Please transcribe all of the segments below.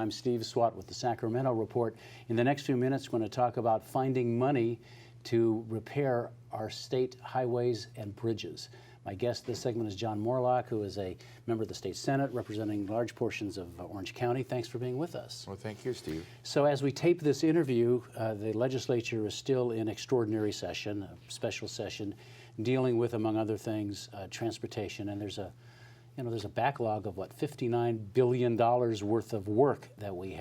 I'm Steve Swatt with the Sacramento Report. In the next few minutes, we're going to talk about finding money to repair our state highways and bridges. My guest this segment is John Moorlach, who is a member of the state Senate representing large portions of Orange County. Thanks for being with us. Well, thank you, Steve. So as we tape this interview, the legislature is still in extraordinary session, a special session, dealing with, among other things, transportation. And there's a backlog of what, $59 billion worth of work that we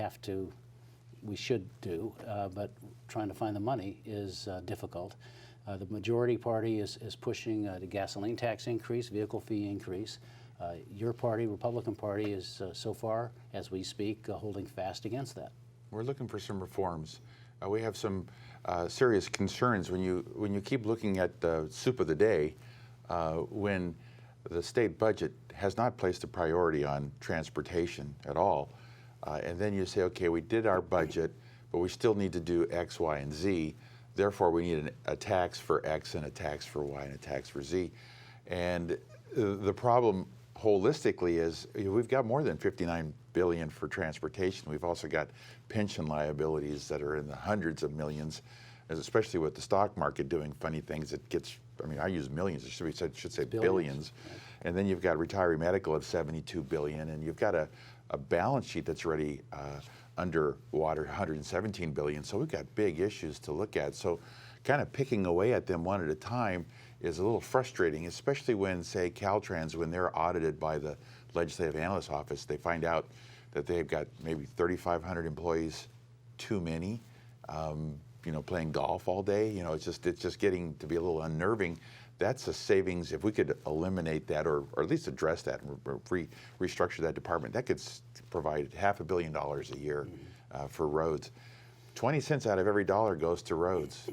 should do, but trying to find the money is difficult. The majority party is pushing the gasoline tax increase, vehicle fee increase. Your party, Republican Party, is so far, as we speak, holding fast against that. We're looking for some reforms. We have some serious concerns when you keep looking at the soup of the day, when the state budget has not placed a priority on transportation at all. And then you say, okay, we did our budget, but we still need to do X, Y, and Z. Therefore, we need a tax for X and a tax for Y and a tax for Z. And the problem holistically is we've got more than $59 billion for transportation. We've also got pension liabilities that are in the hundreds of millions, especially with the stock market doing funny things. It gets, I mean, I use millions, it should say billions. And then you've got retiree medical of $72 billion, and you've got a balance sheet that's already underwater, $117 billion. So we've got big issues to look at. So kind of picking away at them one at a time is a little frustrating, especially when, say, Caltrans, when they're audited by the Legislative Analyst Office, they find out that they've got maybe 3,500 employees too many, playing golf all day. It's just getting to be a little unnerving. That's a savings. If we could eliminate that, or at least address that and restructure that department, that could provide $500 million a year for roads. 20 cents out of every dollar goes to roads.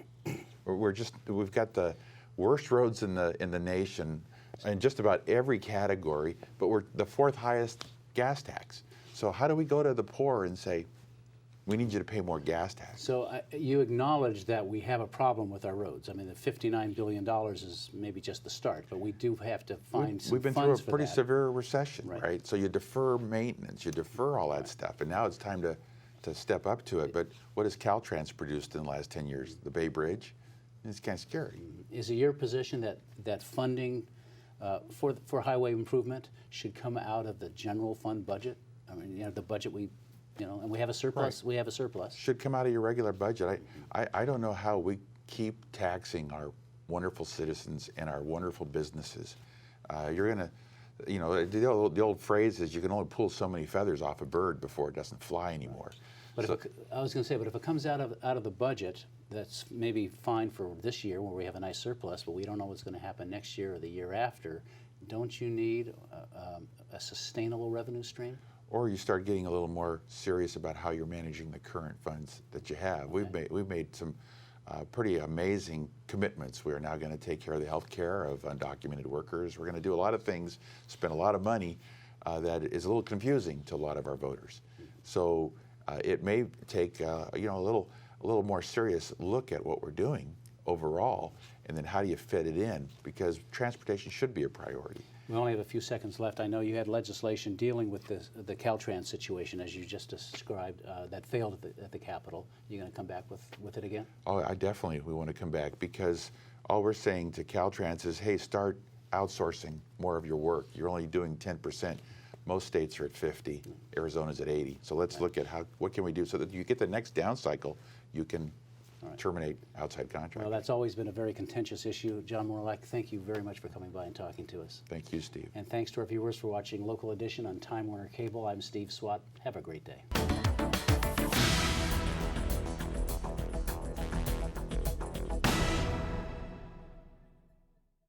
We've got the worst roads in the nation in just about every category, but we're the fourth highest gas tax. So how do we go to the poor and say, we need you to pay more gas tax? So you acknowledge that we have a problem with our roads. I mean, the $59 billion is maybe just the start, but we do have to find some funds for that. We've been through a pretty severe recession, right? So you defer maintenance, you defer all that stuff, and now it's time to step up to it. But what has Caltrans produced in the last 10 years? The Bay Bridge? It's kind of scary. Is it your position that funding for highway improvement should come out of the general fund budget? I mean, the budget and we have a surplus. Right. We have a surplus. Should come out of your regular budget. I don't know how we keep taxing our wonderful citizens and our wonderful businesses. You're gonna, the old phrase is you can only pull so many feathers off a bird before it doesn't fly anymore. But I was going to say, but if it comes out of the budget, that's maybe fine for this year where we have a nice surplus, but we don't know what's going to happen next year or the year after. Don't you need a sustainable revenue stream? Or you start getting a little more serious about how you're managing the current funds that you have. Okay. We've made some pretty amazing commitments. We are now going to take care of the health care of undocumented workers. We're going to do a lot of things, spend a lot of money that is a little confusing to a lot of our voters. So it may take a little more serious look at what we're doing overall, and then how do you fit it in? Because transportation should be a priority. We only have a few seconds left. I know you had legislation dealing with the Caltrans situation, as you just described, that failed at the Capitol. Are you going to come back with it again? Oh, we want to come back, because all we're saying to Caltrans is, hey, start outsourcing more of your work. You're only doing 10%. Most states are at 50. Arizona's at 80. So let's look at what can we do so that you get the next down cycle, you can terminate outside contracts. Well, that's always been a very contentious issue. John Moorlach, thank you very much for coming by and talking to us. Thank you, Steve. And thanks to our viewers for watching Local Edition on Time Warner Cable. I'm Steve Swatt. Have a great day.